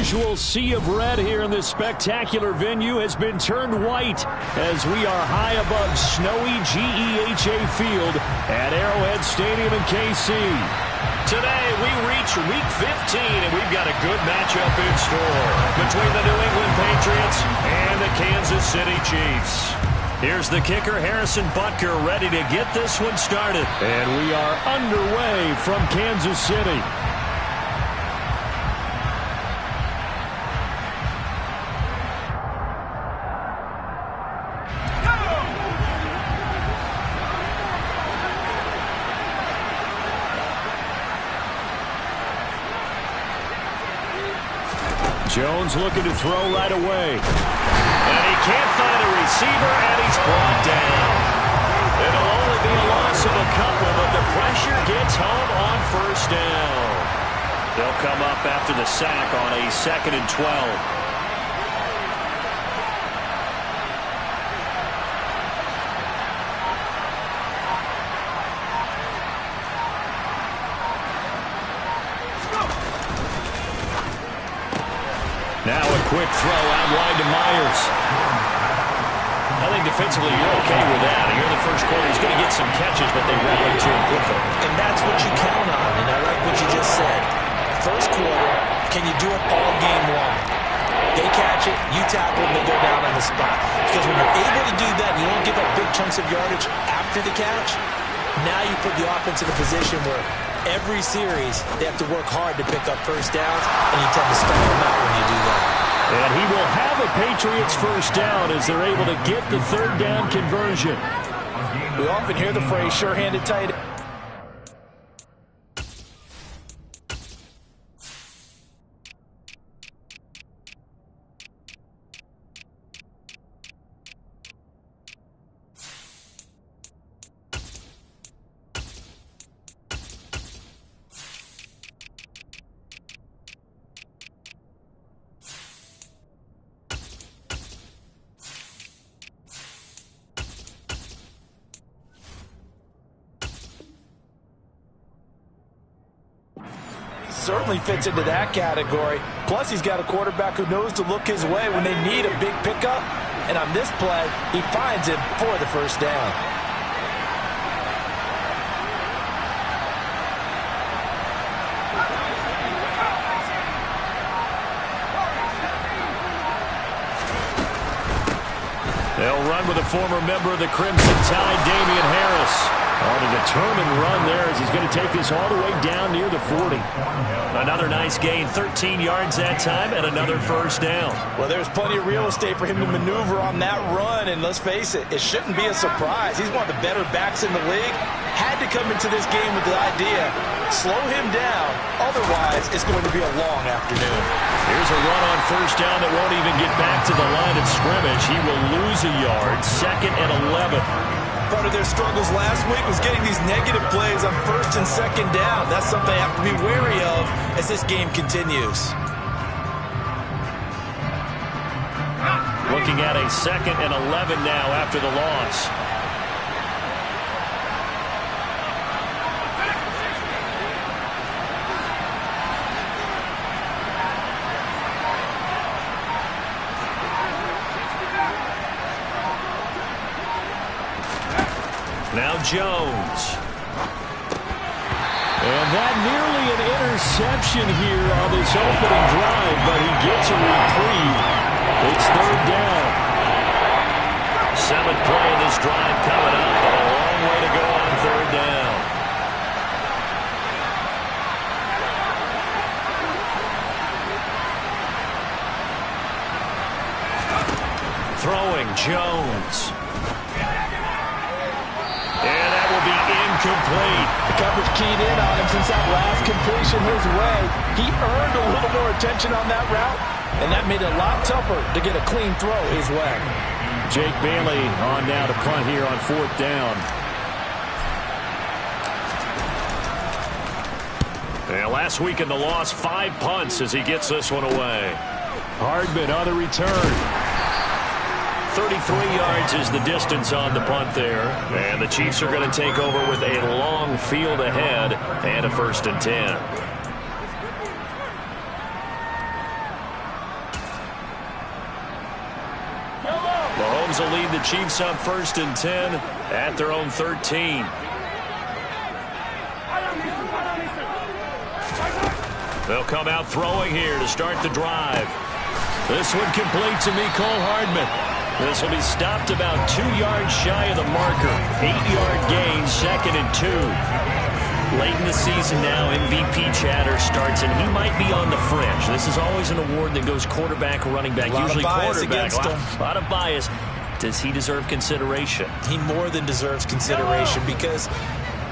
usual sea of red here in this spectacular venue has been turned white as we are high above snowy GEHA Field at Arrowhead Stadium in KC. Today, we reach Week 15, and we've got a good matchup in store between the New England Patriots and the Kansas City Chiefs. Here's the kicker, Harrison Butker, ready to get this one started. And we are underway from Kansas City. Jones looking to throw right away. And he can't find a receiver, and he's brought down. It'll only be a loss of a couple, but the pressure gets home on first down. They'll come up after the sack on a 2nd and 12. Now a quick throw out wide to Myers. I think defensively you're okay with that. Here in the first quarter, he's going to get some catches, but they rally to him quickly. And that's what you count on, and I like what you just said. First quarter, can you do it all game long? They catch it, you tackle them, they go down on the spot. Because when you're able to do that, you don't give up big chunks of yardage after the catch, now you put the offense in a position where every series, they have to work hard to pick up first downs, and you tend to stall them out when you do that. And he will have a Patriots first down as they're able to get the 3rd down conversion. We often hear the phrase, sure-handed tight end. Certainly fits into that category. Plus, he's got a quarterback who knows to look his way when they need a big pickup. And on this play, he finds it for the first down. They'll run with a former member of the Crimson Tide, Damian Harris. On a determined run there as he's going to take this all the way down near the 40. Another nice gain, 13 yards that time, and another first down. Well, there's plenty of real estate for him to maneuver on that run, and let's face it, it shouldn't be a surprise. He's one of the better backs in the league. Had to come into this game with the idea, slow him down, otherwise it's going to be a long afternoon. Here's a run on first down that won't even get back to the line of scrimmage. He will lose a yard, 2nd and 11. Part of their struggles last week was getting these negative plays on 1st and 2nd down. That's something they have to be wary of as this game continues. Looking at a 2nd and 11 now after the loss. Now Jones. And that nearly an interception here on this opening drive, but he gets a reprieve. It's 3rd down. 7th play of this drive coming up, but a long way to go on 3rd down. Throwing Jones. And that will be incomplete. The coverage keyed in on him since that last completion his way. He earned a little more attention on that route, and that made it a lot tougher to get a clean throw his way. Jake Bailey on now to punt here on 4th down. And last week in the loss, 5 punts as he gets this one away. Hardman on the return. 33 yards is the distance on the punt there. And the Chiefs are going to take over with a long field ahead and a 1st and 10. will lead the Chiefs up 1st and 10 at their own 13. They'll come out throwing here to start the drive. This one complete to Mecole Hardman. This will be stopped about 2 yards shy of the marker. 8-yard gain, 2nd and 2. Late in the season now, MVP chatter starts, and he might be on the fringe. This is always an award that goes quarterback, running back, usually quarterback. A lot of bias. Does he deserve consideration? He more than deserves consideration because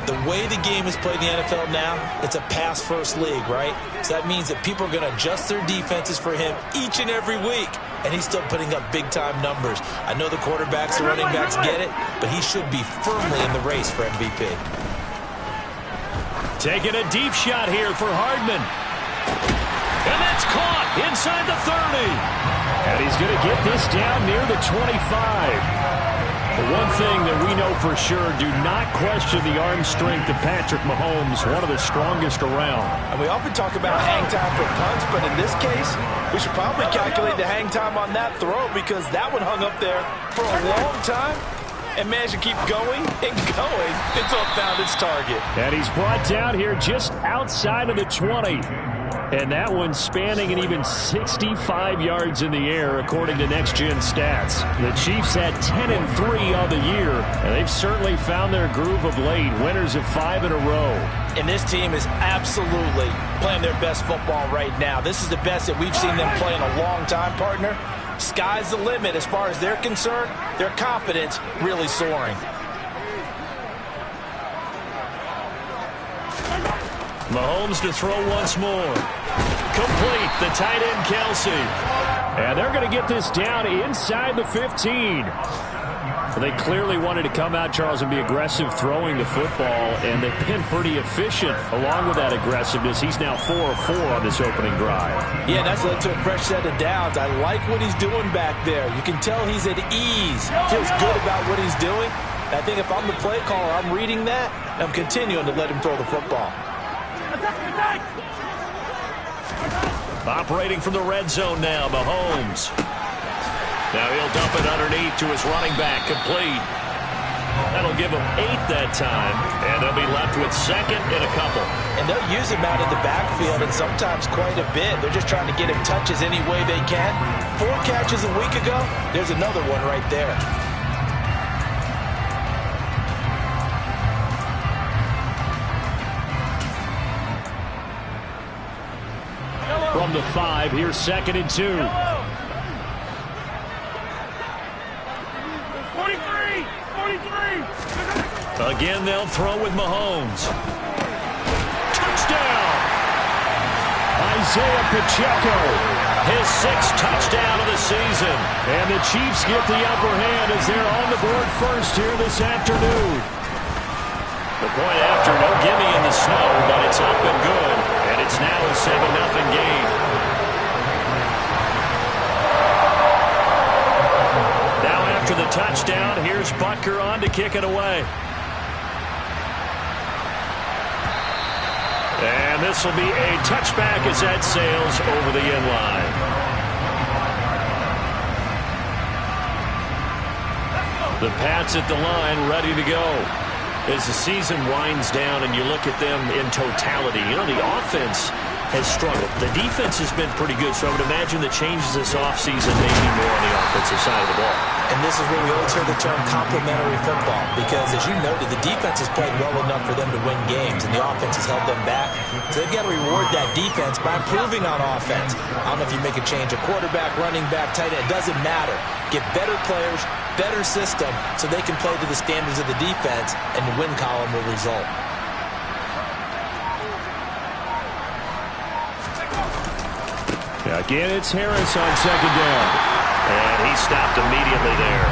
the way the game is played in the NFL now, it's a pass-first league, right? So that means that people are going to adjust their defenses for him each and every week, and he's still putting up big-time numbers. I know the quarterbacks, the running backs get it, but he should be firmly in the race for MVP. Taking a deep shot here for Hardman. And that's caught inside the 30. And he's going to get this down near the 25. The one thing that we know for sure, do not question the arm strength of Patrick Mahomes, one of the strongest around. And we often talk about hang time for punts, but in this case, we should probably calculate the hang time on that throw because that one hung up there for a long time and managed to keep going and going until it found its target. And he's brought down here just outside of the 20. And that one spanning an even 65 yards in the air, according to Next Gen Stats. The Chiefs had 10-3 on the year, and they've certainly found their groove of late, winners of 5 in a row. And this team is absolutely playing their best football right now. This is the best that we've seen them play in a long time, partner. Sky's the limit as far as they're concerned. Their confidence really soaring. Mahomes to throw once more. Complete, the tight end Kelsey. And they're going to get this down inside the 15. They clearly wanted to come out, Charles, and be aggressive throwing the football, and they've been pretty efficient along with that aggressiveness. He's now 4 of 4 on this opening drive. Yeah, that's led to a fresh set of downs. I like what he's doing back there. You can tell he's at ease. Feels good about what he's doing. I think if I'm the play caller, I'm reading that, and I'm continuing to let him throw the football. Operating from the red zone now, Mahomes. Now he'll dump it underneath to his running back, complete. That'll give him 8 that time, and they'll be left with 2nd and a couple. And they'll use him out in the backfield, and sometimes quite a bit. They're just trying to get him touches any way they can. 4 catches a week ago, there's another one right there. From the 5, here's 2nd and 2. 43! 43! Again, they'll throw with Mahomes. Touchdown! Isaiah Pacheco. His 6th touchdown of the season. And the Chiefs get the upper hand as they're on the board first here this afternoon. The point after, no gimme in the snow, but it's up and good. And it's now a 7-0 game. Now after the touchdown, here's Butker on to kick it away. And this will be a touchback as that sails over the end line. The Pats at the line, ready to go. As the season winds down and you look at them in totality, you know, the offense has struggled. The defense has been pretty good, so I would imagine the changes this offseason may be more on the offensive side of the ball. And this is where we always hear the term complementary football, because as you noted, the defense has played well enough for them to win games, and the offense has held them back. So they've got to reward that defense by improving on offense. I don't know if you make a change, a quarterback, running back, tight end, it doesn't matter. Get better players, better system, so they can play to the standards of the defense, and the win column will result. Again, it's Harris on 2nd down. And he stopped immediately there.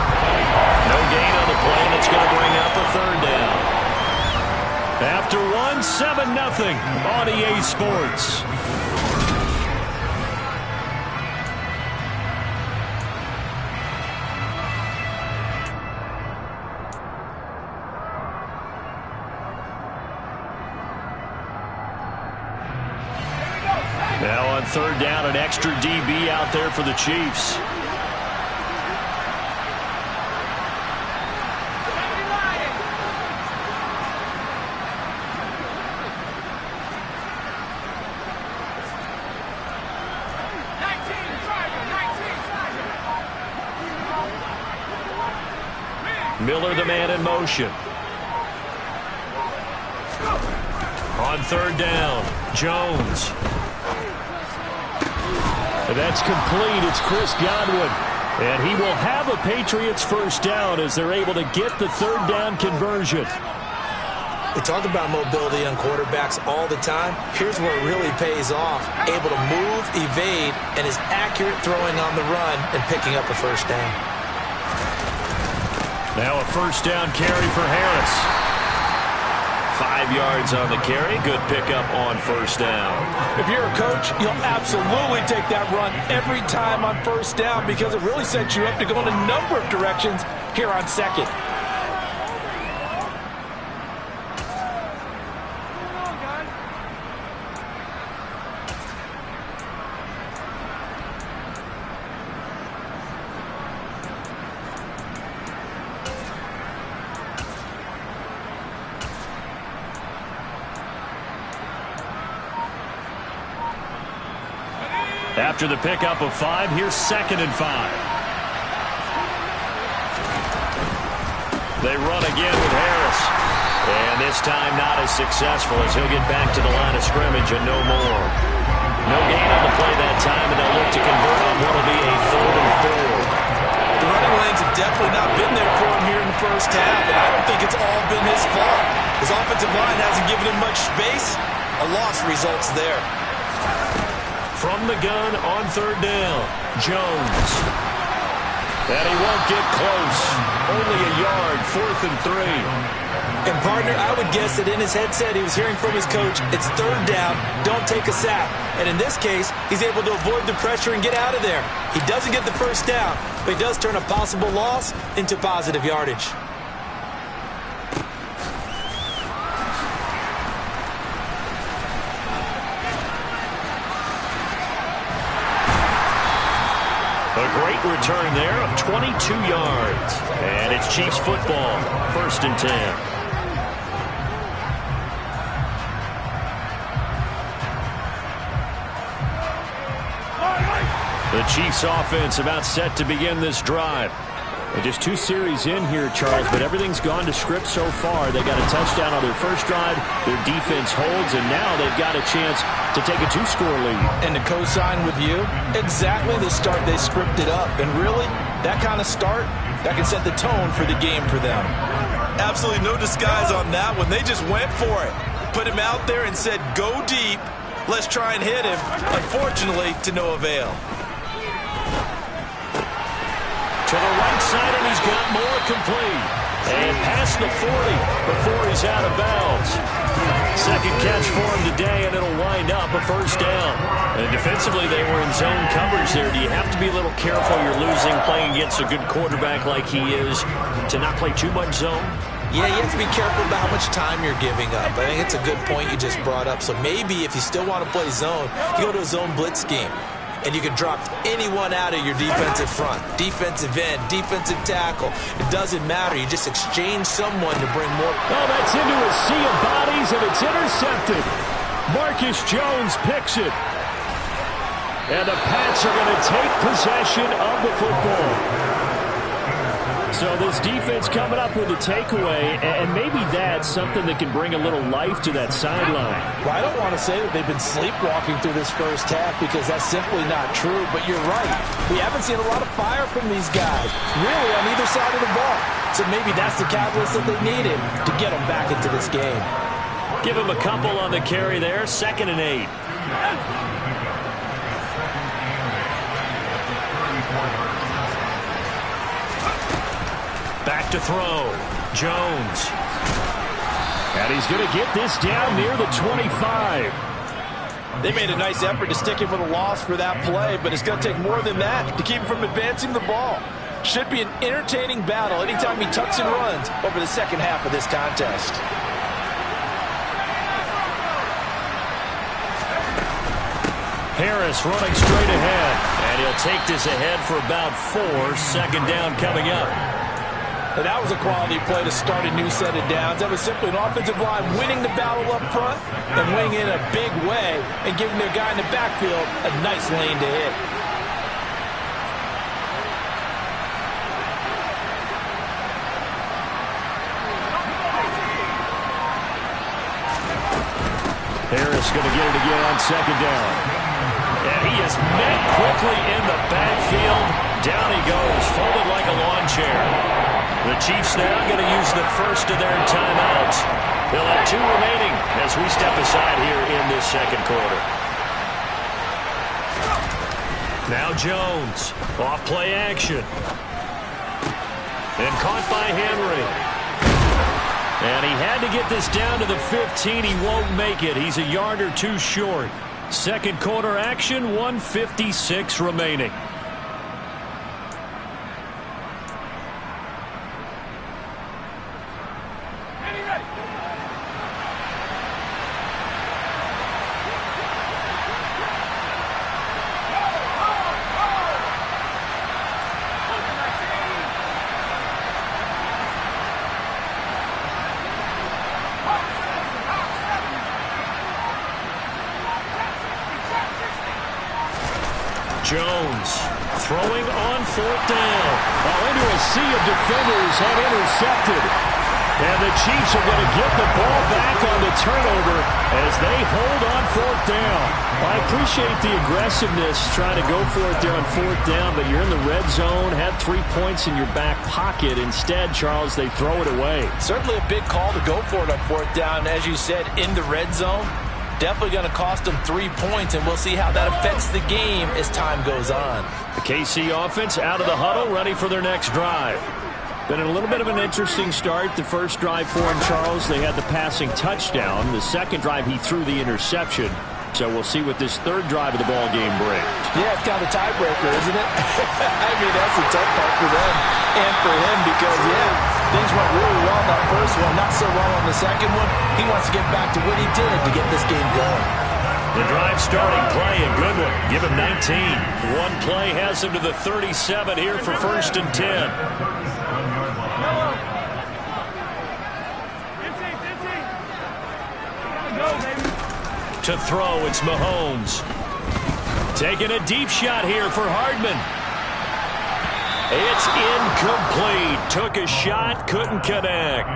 No gain on the play, and it's going to bring up a 3rd down. After one, 7-0 on EA Sports. Now on 3rd down, an extra DB out there for the Chiefs. Miller, the man in motion. On third down, Jones. That's complete. It's Chris Godwin. And he will have a Patriots first down as they're able to get the third down conversion. We talk about mobility on quarterbacks all the time. Here's where it really pays off. Able to move, evade, and is accurate throwing on the run and picking up a first down. Now a first down carry for Harris. 5 yards on the carry. Good pickup on first down. If you're a coach, you'll absolutely take that run every time on first down because it really sets you up to go in a number of directions here on second. After the pickup of 5, here's 2nd and 5. They run again with Harris. And this time not as successful as he'll get back to the line of scrimmage and no more. No gain on the play that time, and they'll look to convert on what will be a 3rd and 4. The running lanes have definitely not been there for him here in the first half, and I don't think it's all been his fault. His offensive line hasn't given him much space. A loss results there. From the gun on third down, Jones. And he won't get close. Only a yard, 4th and 3. And, partner, I would guess that in his headset he was hearing from his coach, it's third down, don't take a sack. And in this case, he's able to avoid the pressure and get out of there. He doesn't get the first down, but he does turn a possible loss into positive yardage. A great return there of 22 yards. And it's Chiefs football, 1st and 10. The Chiefs offense about set to begin this drive. And just 2 series in here, Charles, but everything's gone to script so far. They got a touchdown on their first drive. Their defense holds, and now they've got a chance to take a 2-score lead. And to co-sign with you, exactly the start they scripted up. And really, that kind of start, that can set the tone for the game for them. Absolutely no disguise on that one. They just went for it. Put him out there and said, go deep. Let's try and hit him. Unfortunately, to no avail. To the right side, and he's got more complete. And past the 40 before he's out of bounds. Second catch for him today, and it'll wind up a first down. And defensively, they were in zone coverage there. Do you have to be a little careful? You're losing, playing against a good quarterback like he is, to not play too much zone? Yeah, you have to be careful about how much time you're giving up. I think it's a good point you just brought up. So maybe if you still want to play zone, you go to a zone blitz scheme. And you can drop anyone out of your defensive front. Defensive end, defensive tackle. It doesn't matter. You just exchange someone to bring more. Oh, that's into a sea of bodies, and it's intercepted. Marcus Jones picks it. And the Pats are going to take possession of the football. So this defense coming up with a takeaway, and maybe that's something that can bring a little life to that sideline. Well, I don't want to say that they've been sleepwalking through this first half because that's simply not true, but you're right. We haven't seen a lot of fire from these guys, really, on either side of the ball. So maybe that's the catalyst that they needed to get them back into this game. Give him a couple on the carry there, 2nd and 8. Back to throw. Jones. And he's going to get this down near the 25. They made a nice effort to stick him with a loss for that play, but it's going to take more than that to keep him from advancing the ball. Should be an entertaining battle anytime he tucks and runs over the second half of this contest. Harris running straight ahead. And he'll take this ahead for about 4. 2nd down coming up. And that was a quality play to start a new set of downs. That was simply an offensive line winning the battle up front and winning in a big way and giving their guy in the backfield a nice lane to hit. Harris going to get it again on second down. And he is met quickly in the backfield. Down he goes, folded like a lawn chair. The Chiefs now going to use the first of their timeouts. They'll have 2 remaining as we step aside here in this second quarter. Now Jones, off play action. And caught by Henry. And he had to get this down to the 15. He won't make it. He's a yard or 2 short. Second quarter action, 1:56 remaining. Jones throwing on 4th down. Into a sea of defenders and intercepted. And the Chiefs are going to get the ball back on the turnover as they hold on 4th down. I appreciate the aggressiveness trying to go for it there on 4th down, but you're in the red zone, had 3 points in your back pocket. Instead, Charles, they throw it away. Certainly a big call to go for it on 4th down. As you said, in the red zone. Definitely going to cost them 3 points, and we'll see how that affects the game as time goes on. The KC offense out of the huddle, ready for their next drive. Been a little bit of an interesting start. The first drive for him, Charles, they had the passing touchdown. The second drive, he threw the interception. So we'll see what this third drive of the ball game brings. Yeah, it's kind of a tiebreaker, isn't it? I mean, that's the tough part for them and for him because, things went really well on that first one, not so well on the second one. He wants to get back to what he did to get this game going. The drive starting play, a good one. Give him 19. One play has him to the 37 here for 1st and 10. To throw, it's Mahomes. Taking a deep shot here for Hardman. It's incomplete. Took a shot, couldn't connect.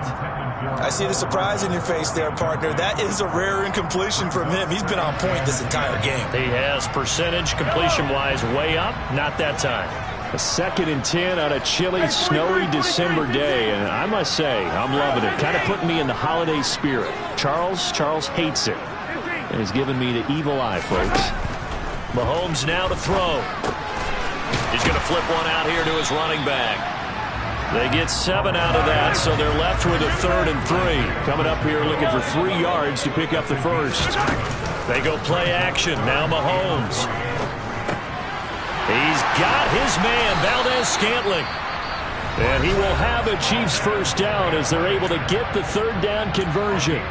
I see the surprise in your face there, partner. That is a rare incompletion from him. He's been on point this entire game. He has percentage completion-wise way up. Not that time. A 2nd and 10 on a chilly, snowy December day. And I must say, I'm loving it. Kind of putting me in the holiday spirit. Charles hates it. And he's giving me the evil eye, folks. Mahomes now to throw. He's going to flip one out here to his running back. They get 7 out of that, so they're left with a 3rd and 3. Coming up here looking for 3 yards to pick up the first. They go play action. Now Mahomes. He's got his man, Valdez-Scantling. And he will have a Chiefs first down as they're able to get the 3rd down conversion.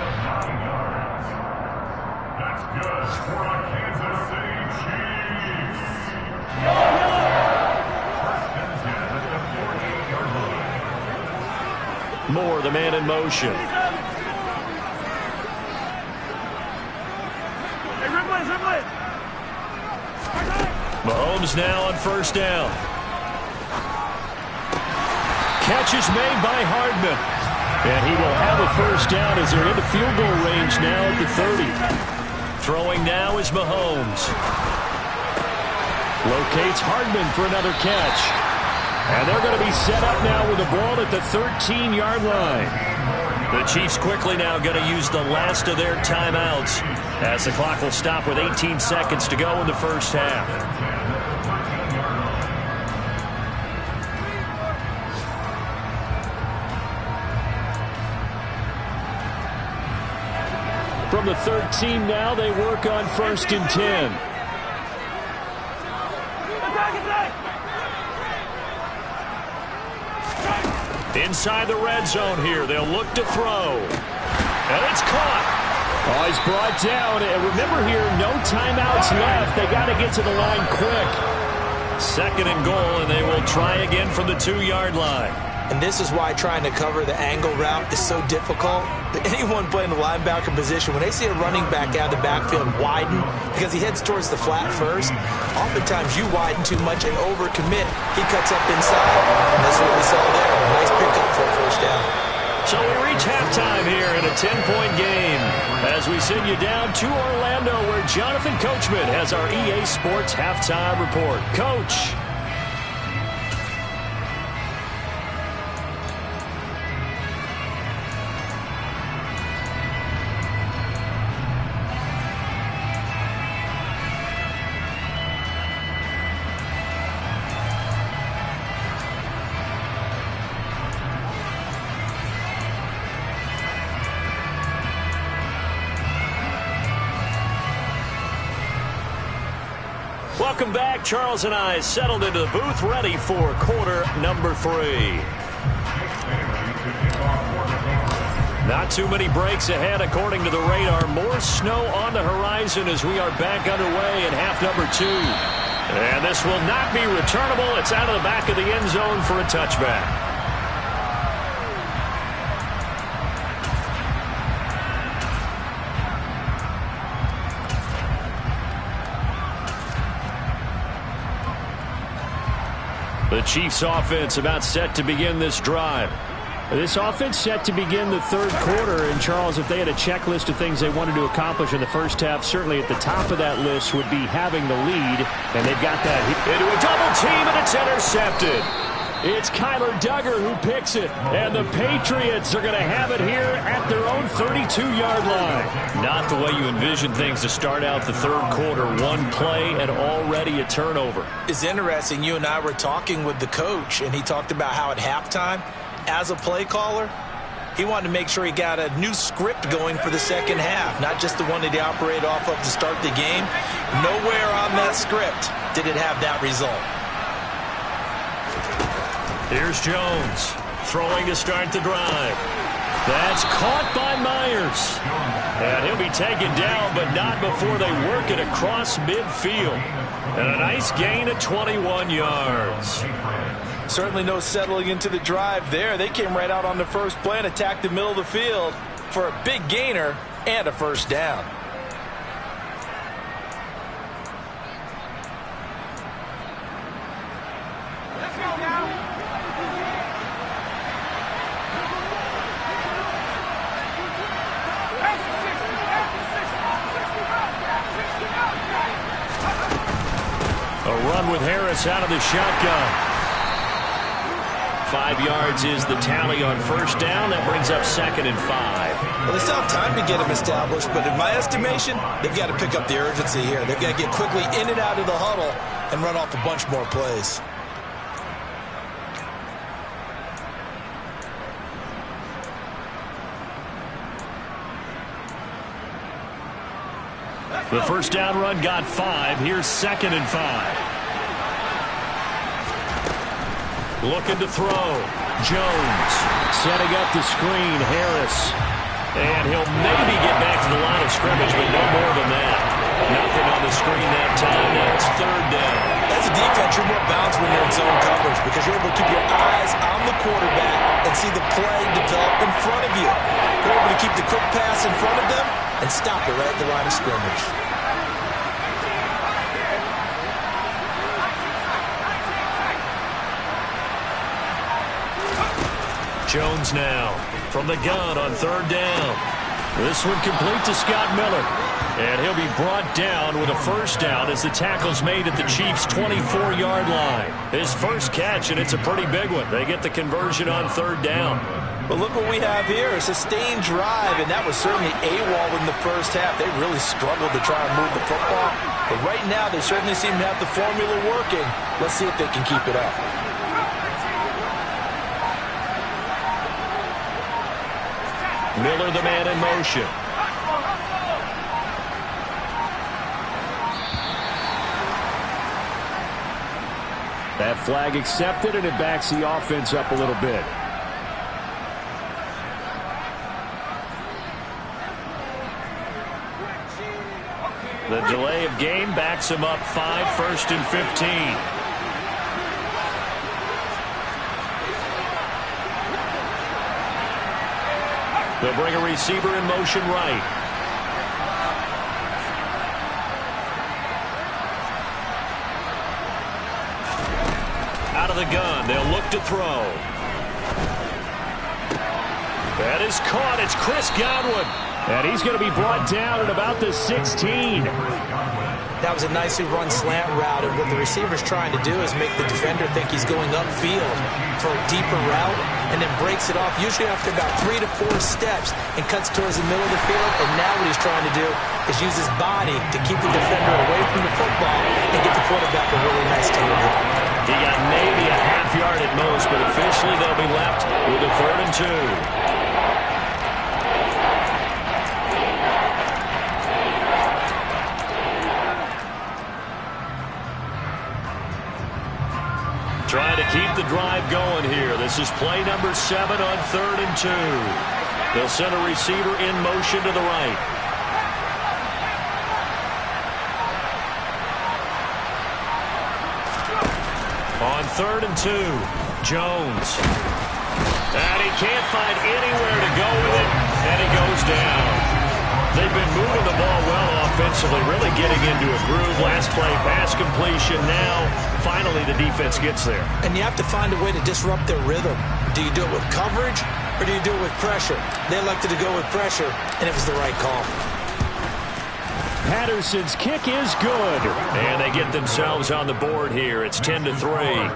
Moore, the man in motion. Mahomes now on 1st down. Catch is made by Hardman. And he will have a first down as they're in the field goal range now at the 30. Throwing now is Mahomes. Locates Hardman for another catch. And they're going to be set up now with the ball at the 13-yard line. The Chiefs quickly now going to use the last of their timeouts as the clock will stop with 18 seconds to go in the first half. From the 13 now, they work on 1st and 10. Inside the red zone here. They'll look to throw. And it's caught. Oh, he's brought down. And remember here, no timeouts left. They got to get to the line quick. 2nd and goal, and they will try again from the 2-yard line. And this is why trying to cover the angle route is so difficult. Anyone playing the linebacker position, when they see a running back out of the backfield widen, because he heads towards the flat first, oftentimes you widen too much and overcommit. He cuts up inside, and that's what we saw there. A nice pickup for a first down. So we reach halftime here in a 10-point game. As we send you down to Orlando, where Jonathan Coachman has our EA Sports halftime report. Coach. Welcome back. Charles and I settled into the booth, ready for quarter number 3. Not too many breaks ahead, according to the radar. More snow on the horizon as we are back underway in half number 2. And this will not be returnable. It's out of the back of the end zone for a touchback. The Chiefs offense about set to begin this drive. This offense set to begin the third quarter. And, Charles, if they had a checklist of things they wanted to accomplish in the first half, certainly at the top of that list would be having the lead. And they've got that into a double team, and it's intercepted. It's Kyler Duggar who picks it. And the Patriots are going to have it here at their own 32-yard line. Not the way you envision things to start out the third quarter. One play and already a turnover. It's interesting. You and I were talking with the coach, and he talked about how at halftime, as a play caller, he wanted to make sure he got a new script going for the second half, not just the one that he operated off of to start the game. Nowhere on that script did it have that result. Here's Jones, throwing to start the drive. That's caught by Myers. And he'll be taken down, but not before they work it across midfield. And a nice gain of 21 yards. Certainly no settling into the drive there. They came right out on the first play and attacked the middle of the field for a big gainer and a first down. A run with Harris out of the shotgun. 5 yards is the tally on first down. That brings up 2nd and 5. Well, they still have time to get him established, but in my estimation, they've got to pick up the urgency here. They've got to get quickly in and out of the huddle and run off a bunch more plays. The first down run got 5. Here's 2nd and 5. Looking to throw. Jones setting up the screen. Harris. And he'll maybe get back to the line of scrimmage, but no more than that. Nothing on the screen that time. Now it's 3rd down. As a defense, you're more balanced when you're in zone coverage because you're able to keep your eyes on the quarterback and see the play develop in front of you. You're able to keep the quick pass in front of them and stop it right at the line of scrimmage. Jones now from the gun on 3rd down. This one complete to Scott Miller. And he'll be brought down with a first down as the tackle's made at the Chiefs' 24-yard line. His first catch, and it's a pretty big one. They get the conversion on 3rd down. But look what we have here, a sustained drive, and that was certainly AWOL in the first half. They really struggled to try and move the football. But right now, they certainly seem to have the formula working. Let's see if they can keep it up. Miller, the man in motion. That flag accepted, and it backs the offense up a little bit. The delay of game backs him up 5, 1st and 15. They'll bring a receiver in motion right. Out of the gun, they'll look to throw. That is caught. It's Chris Godwin. And he's going to be brought down at about the 16. That was a nicely run slant route, and what the receiver's trying to do is make the defender think he's going upfield for a deeper route, and then breaks it off, usually after about 3 to 4 steps, and cuts towards the middle of the field. And now what he's trying to do is use his body to keep the defender away from the football and get the quarterback a really nice toe drop. He got maybe a half yard at most, but officially they'll be left with a 3rd and 2. Trying to keep the drive going here. This is play number 7 on 3rd and 2. They'll send a receiver in motion to the right. On 3rd and 2, Jones. And he can't find anywhere to go with it, and he goes down. They've been moving the ball well offensively, really getting into a groove. Last play, pass completion. Now, finally, the defense gets there. And you have to find a way to disrupt their rhythm. Do you do it with coverage, or do you do it with pressure? They elected to go with pressure, and it was the right call. Patterson's kick is good. And they get themselves on the board here. It's 10-3.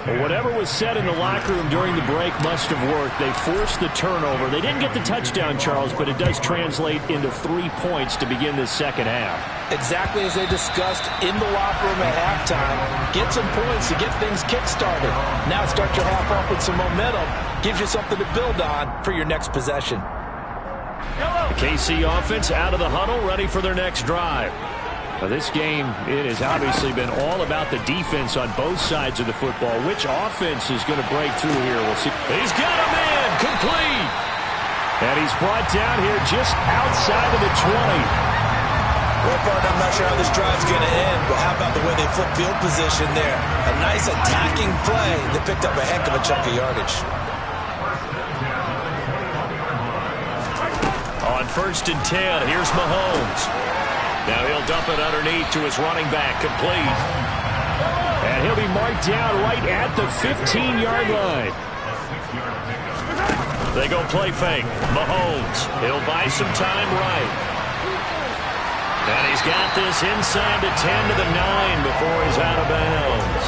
Well, whatever was said in the locker room during the break must have worked. They forced the turnover. They didn't get the touchdown, Charles, but it does translate into 3 points to begin this second half. Exactly as they discussed in the locker room at halftime. Get some points to get things kick-started. Now start your half off with some momentum. Gives you something to build on for your next possession. The KC offense out of the huddle, ready for their next drive. Now this game, it has obviously been all about the defense on both sides of the football. Which offense is going to break through here? We'll see. He's got a man, complete. And he's brought down here just outside of the 20. Well, partner, I'm not sure how this drive's going to end, but how about the way they flip field position there? A nice attacking play that picked up a heck of a chunk of yardage. On 1st and 10, here's Mahomes. Now he'll dump it underneath to his running back, complete. And he'll be marked down right at the 15-yard line. They go play fake. Mahomes, he'll buy some time right. And he's got this inside the 10 to the 9 before he's out of bounds.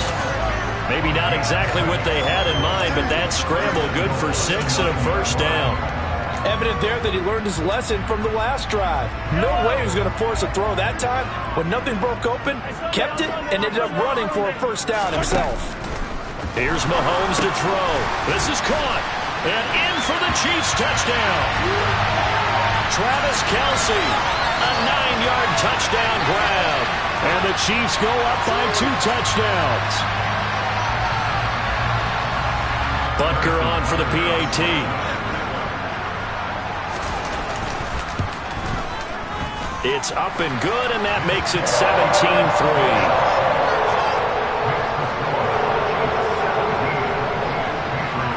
Maybe not exactly what they had in mind, but that scramble good for 6 and a 1st down. Evident there that he learned his lesson from the last drive. No way he was going to force a throw that time. When nothing broke open, kept it, and ended up running for a 1st down himself. Here's Mahomes to throw. This is caught. And in for the Chiefs touchdown. Travis Kelce, a 9-yard touchdown grab. And the Chiefs go up by 2 touchdowns. Butker on for the PAT. It's up and good, and that makes it 17-3.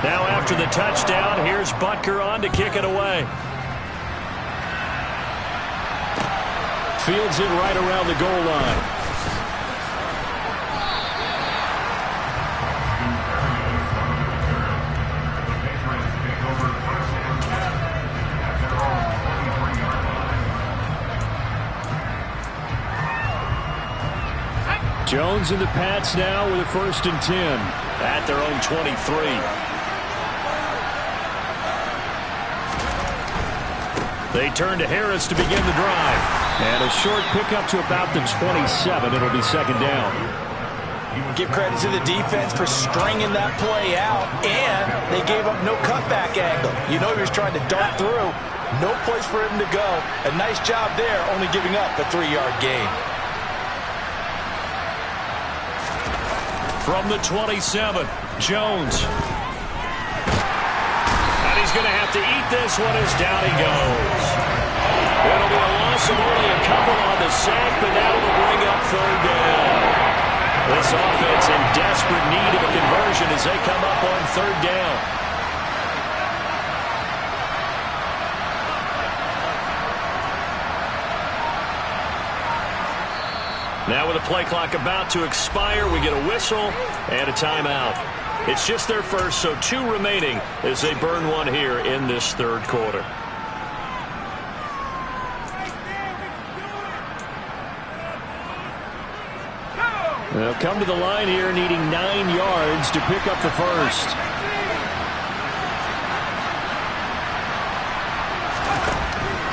Now after the touchdown, here's Butker on to kick it away. Fields it right around the goal line. Jones and the Pats now with a 1st and 10. At their own 23. They turn to Harris to begin the drive. And a short pickup to about the 27. It'll be 2nd down. Give credit to the defense for stringing that play out, and they gave up no cutback angle. You know he was trying to dart through. No place for him to go. A nice job there, only giving up a 3-yard gain. From the 27, Jones. And he's going to have to eat this one as down he goes. It'll be a loss of only a couple on the sack, but that will bring up 3rd down. This offense in desperate need of a conversion as they come up on 3rd down. Now with the play clock about to expire, we get a whistle and a timeout. It's just their first, so 2 remaining as they burn one here in this 3rd quarter. They'll come to the line here needing 9 yards to pick up the first.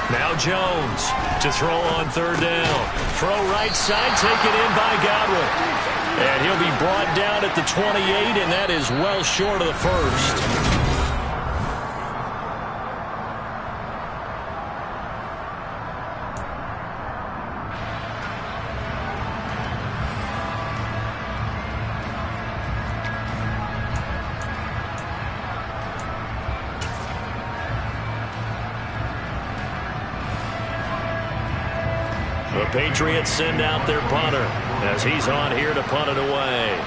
Now Jones to throw on third down. Throw right side, taken in by Godwin. And he'll be brought down at the 28, and that is well short of the first. The Patriots send out their punter as he's on here to punt it away.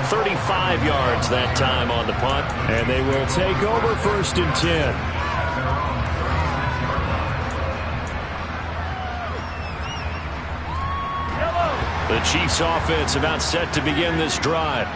"35 yards that time on the punt, and they will take over 1st and 10. The Chiefs offense about set to begin this drive.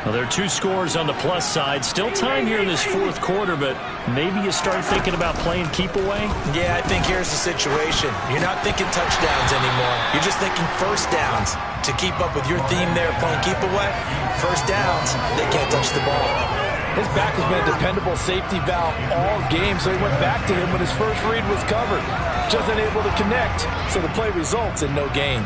Well, there are 2 scores on the plus side. Still time here in this 4th quarter, but maybe you start thinking about playing keep away? Yeah, I think here's the situation. You're not thinking touchdowns anymore. You're just thinking first downs. To keep up with your theme there, playing keep away, first downs, they can't touch the ball. His back has been a dependable safety valve all game, so he went back to him when his first read was covered. Just unable to connect, so the play results in no gain.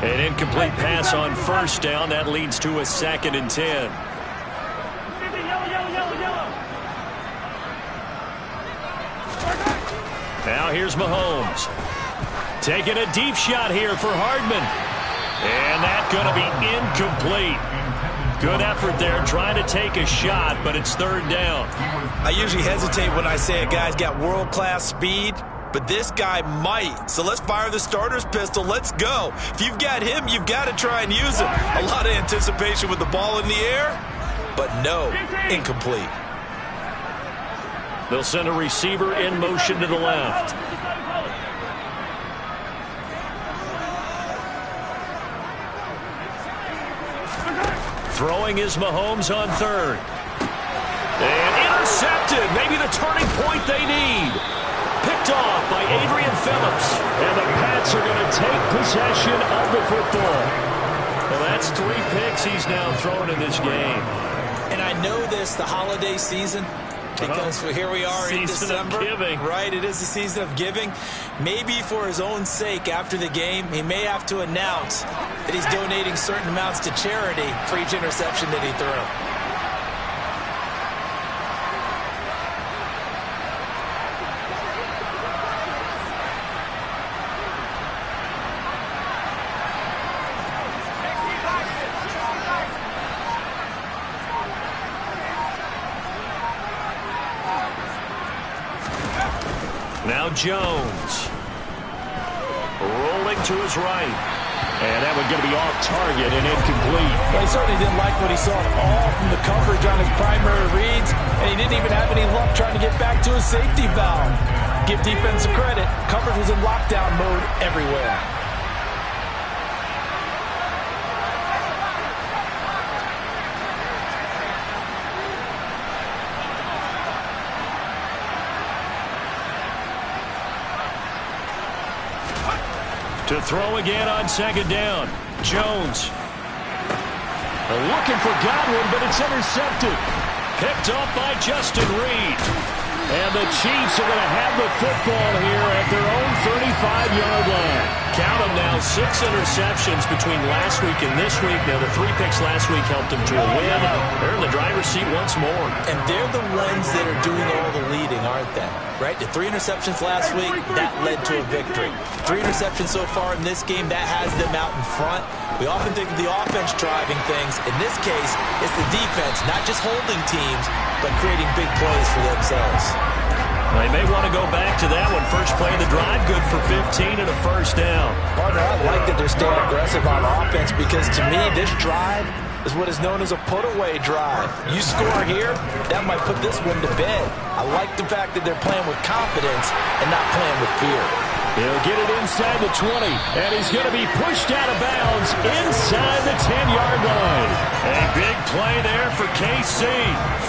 An incomplete pass on first down. That leads to a 2nd and 10. Now here's Mahomes. Taking a deep shot here for Hardman. And that's going to be incomplete. Good effort there trying to take a shot, but it's 3rd down. I usually hesitate when I say a guy's got world-class speed, but this guy might. So let's fire the starter's pistol. Let's go. If you've got him, you've got to try and use him. A lot of anticipation with the ball in the air, but no, incomplete. They'll send a receiver in motion to the left. Throwing is Mahomes on 3rd. And intercepted. Maybe the turning point they need. Picked off by Adrian Phillips. And the Pats are going to take possession of the football. Well, that's 3 picks he's now thrown in this game. And I know this, the holiday season, because here we are in December. Season of giving. Right, it is the season of giving. Maybe for his own sake after the game, he may have to announce that he's donating certain amounts to charity for each interception that he threw. Now Jones. Rolling to his right. And that one's going to be off target and incomplete. Well, he certainly didn't like what he saw all from the coverage on his primary reads, and he didn't even have any luck trying to get back to his safety valve. Give defense credit. Coverage was in lockdown mode everywhere. To throw again on 2nd down. Jones. Looking for Godwin, but it's intercepted. Picked up by Justin Reed. And the Chiefs are going to have the football here at their own 35-yard line. Count them now, 6 interceptions between last week and this week. Now, the 3 picks last week helped them to a win. They're in the driver's seat once more. And they're the ones that are doing all the leading, aren't they? Right? The 3 interceptions last week, that led to a victory. 3 interceptions so far in this game, that has them out in front. We often think of the offense driving things. In this case, it's the defense, not just holding teams, but creating big plays for themselves. They may want to go back to that one. First play of the drive, good for 15 and a first down. Partner, I like the they're staying aggressive on offense because, to me, this drive is what is known as a put-away drive. You score here, that might put this one to bed. I like the fact that they're playing with confidence and not playing with fear. He'll get it inside the 20, and he's going to be pushed out of bounds inside the 10-yard line. A big play there for KC,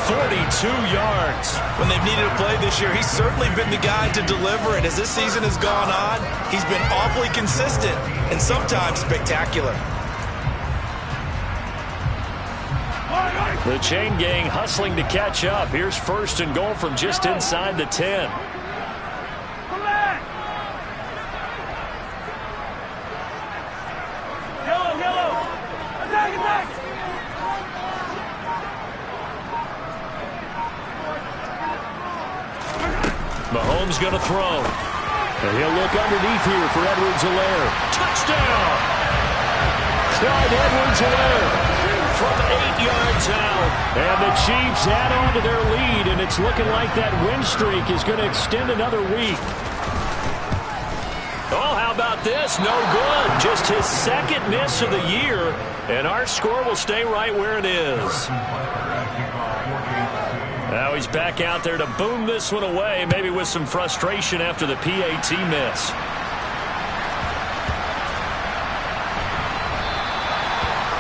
42 yards. When they've needed a play this year, he's certainly been the guy to deliver, and as this season has gone on, he's been awfully consistent and sometimes spectacular. The chain gang hustling to catch up. Here's 1st and goal from just inside the 10. Mahomes going to throw. And he'll look underneath here for Edwards-Helaire. Touchdown! Clyde Edwards-Helaire from 8 yards out. And the Chiefs add on to their lead, and it's looking like that win streak is going to extend another week. Oh, how about this? No good. Just his 2nd miss of the year, and our score will stay right where it is. Now he's back out there to boom this one away, maybe with some frustration after the PAT miss.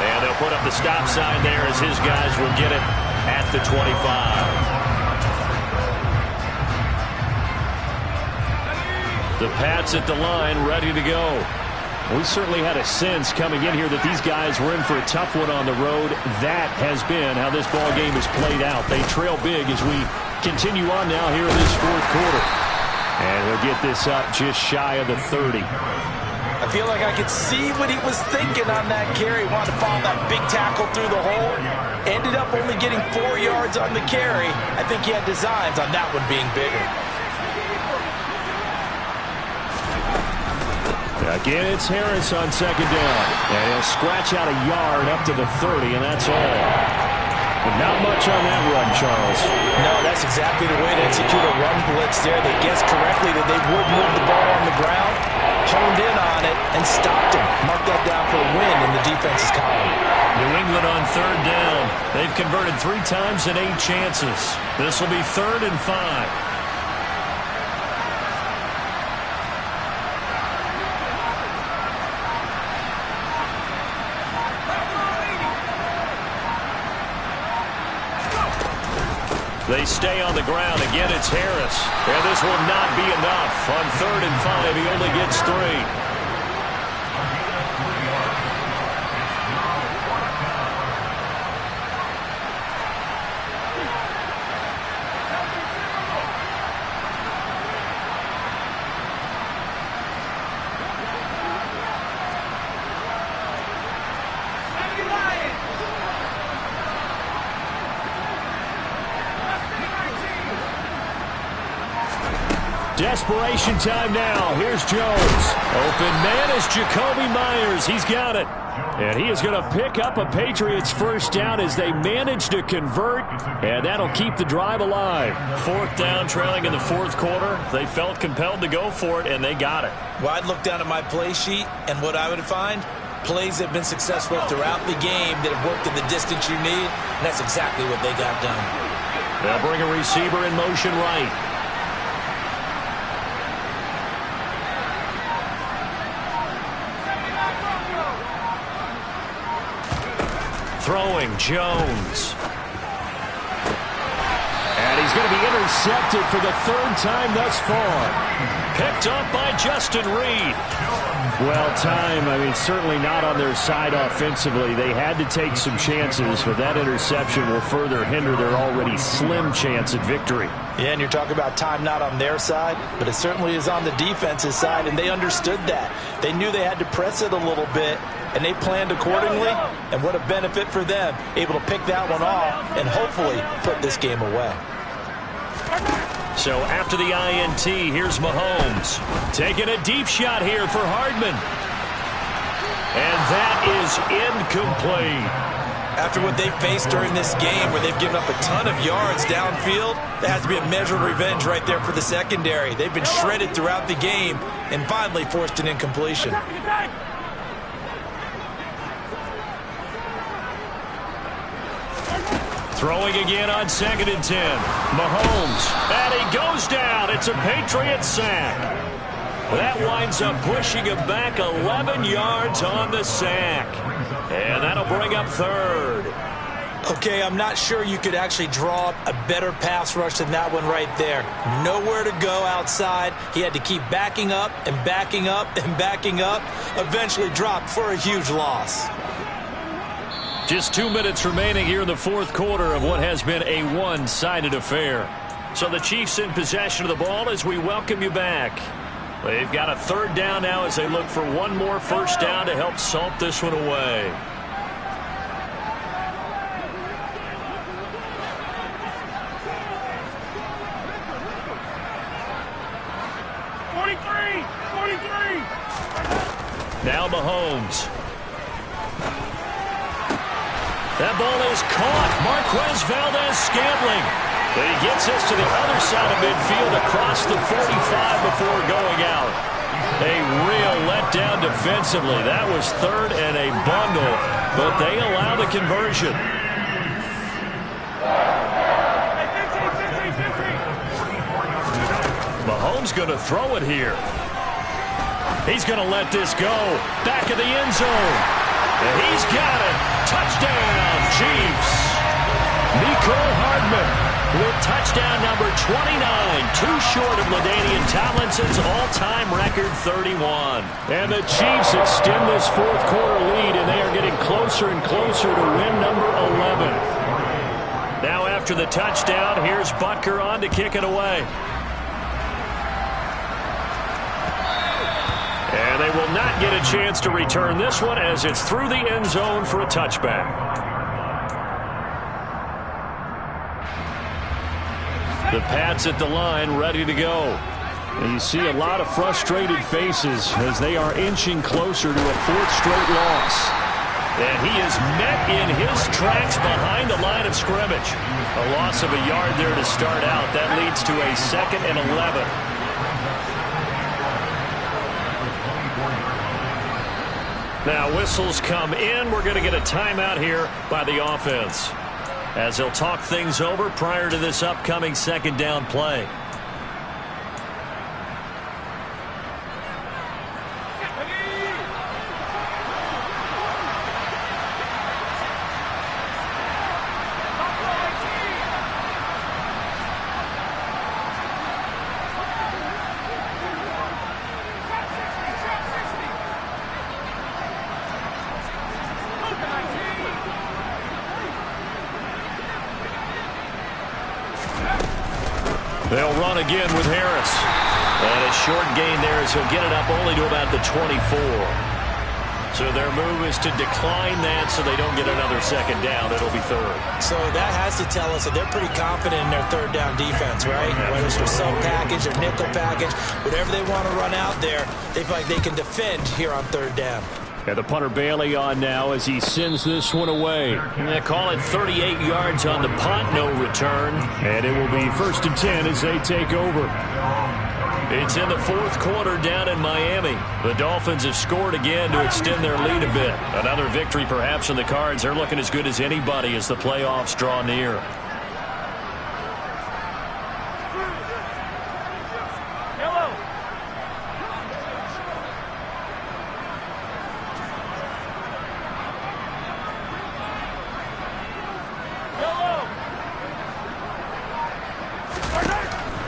And they'll put up the stop sign there as his guys will get it at the 25. The Pats at the line, ready to go. We certainly had a sense coming in here that these guys were in for a tough one on the road. That has been how this ball game is played out. They trail big as we continue on now here in this 4th quarter. And he'll get this up just shy of the 30. I feel like I could see what he was thinking on that carry. Wanted to follow that big tackle through the hole. Ended up only getting 4 yards on the carry. I think he had designs on that one being bigger. Again, it's Harris on 2nd down. And he'll scratch out a yard up to the 30, and that's all. But not much on that run, Charles. No, that's exactly the way to execute a run blitz there. They guessed correctly that they would move the ball on the ground, honed in on it, and stopped him. Mark that down for a win in the defense's column. New England on 3rd down. They've converted 3 times in 8 chances. This will be 3rd and 5. They stay on the ground. Again, it's Harris. And this will not be enough. On 3rd and 5, he only gets 3. Desperation time now. Here's Jones. Open man is Jacoby Myers. He's got it. And he is going to pick up a Patriots 1st down as they manage to convert, and that'll keep the drive alive. 4th down, trailing in the 4th quarter. They felt compelled to go for it, and they got it. Well, I'd look down at my play sheet, and what I would find, plays that have been successful throughout the game that have worked in the distance you need, and that's exactly what they got done. They'll bring a receiver in motion right. Throwing, Jones. And he's going to be intercepted for the 3rd time thus far. Picked up by Justin Reed. Well, time, certainly not on their side offensively. They had to take some chances, but that interception will further hinder their already slim chance at victory. Yeah, and you're talking about time not on their side, but it certainly is on the defense's side, and they understood that. They knew they had to press it a little bit, and they planned accordingly, and what a benefit for them, able to pick that one off and hopefully put this game away. So after the INT, here's Mahomes. Taking a deep shot here for Hardman. And that is incomplete. After what they faced during this game where they've given up a ton of yards downfield, there has to be a measure of revenge right there for the secondary. They've been shredded throughout the game and finally forced an incompletion. Throwing again on 2nd and 10. Mahomes, and he goes down. It's a Patriot sack. That winds up pushing him back 11 yards on the sack. And that'll bring up 3rd. Okay, I'm not sure you could actually draw up a better pass rush than that one right there. Nowhere to go outside. He had to keep backing up and backing up and backing up. Eventually dropped for a huge loss. Just 2 minutes remaining here in the 4th quarter of what has been a one-sided affair. So the Chiefs in possession of the ball as we welcome you back. They've got a 3rd down now as they look for one more first down to help salt this one away. Now Mahomes. That ball is caught. Marquez Valdez-Scantling. But he gets us to the other side of midfield across the 45 before going out. A real letdown defensively. That was 3rd and a bundle, but they allow the conversion. Mahomes going to throw it here. He's going to let this go. Back of the end zone. And he's got it. Touchdown, Chiefs. Mecole Hardman with touchdown number 29. Too short of LaDainian Tomlinson's all-time record 31. And the Chiefs extend this 4th quarter lead, and they are getting closer and closer to win number 11. Now after the touchdown, here's Butker on to kick it away. And they will not get a chance to return this one as it's through the end zone for a touchback. The Pats at the line ready to go. And you see a lot of frustrated faces as they are inching closer to a 4th straight loss. And he is met in his tracks behind the line of scrimmage. A loss of a yard there to start out. That leads to a 2nd and 11. Now whistles come in. We're going to get a timeout here by the offense as they'll talk things over prior to this upcoming 2nd down play. They'll run again with Harris. And a short gain there as he'll get it up only to about the 24. So their move is to decline that so they don't get another 2nd down. It'll be 3rd. So that has to tell us that they're pretty confident in their 3rd down defense, right? Yeah. Whether it's their sub package or nickel package, whatever they want to run out there, they feel like they can defend here on 3rd down. And the punter Bailey on now as he sends this one away. And they call it 38 yards on the punt, no return. And it will be 1st and 10 as they take over. It's in the 4th quarter down in Miami. The Dolphins have scored again to extend their lead a bit. Another victory perhaps in the cards. They're looking as good as anybody as the playoffs draw near.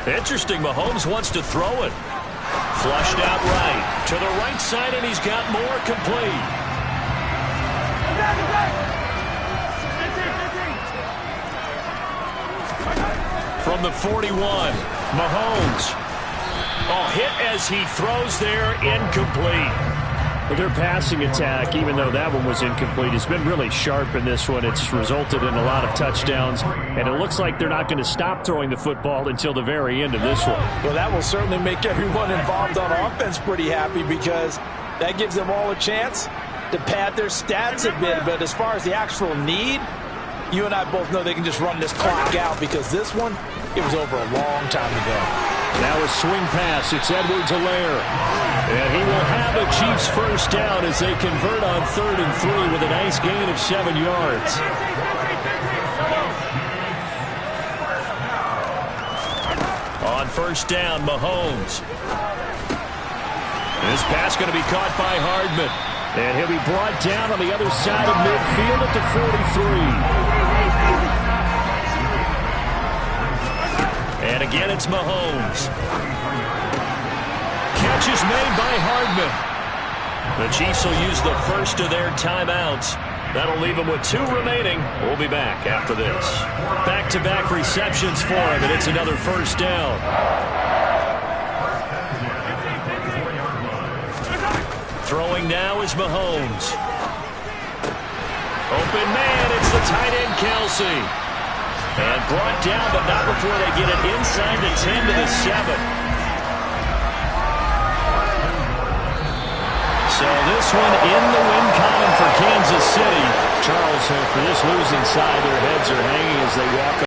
Interesting, Mahomes wants to throw it. Flushed out right. To the right side, and he's got more complete. From the 41, Mahomes. Oh, hit as he throws there, incomplete. But their passing attack, even though that one was incomplete, has been really sharp in this one. It's resulted in a lot of touchdowns, and it looks like they're not going to stop throwing the football until the very end of this one. Well, that will certainly make everyone involved on offense pretty happy because that gives them all a chance to pad their stats a bit. But as far as the actual need, you and I both know they can just run this clock out because this one, it was over a long time ago. Now a swing pass. It's Edwards-Helaire. And he will have a Chiefs first down as they convert on 3rd and 3 with a nice gain of 7 yards. On first down, Mahomes. This pass going to be caught by Hardman. And he'll be brought down on the other side of midfield at the 43. And again, it's Mahomes. Catch is made by Hardman. The Chiefs will use the first of their timeouts. That'll leave them with 2 remaining. We'll be back after this. Back-to-back receptions for him, and it's another first down. Throwing now is Mahomes. Open man, it's the tight end, Kelsey. And brought down, but not before they get it inside the 10 to the 7. So this one in the win column for Kansas City. Charles, for this losing side, their heads are hanging as they walk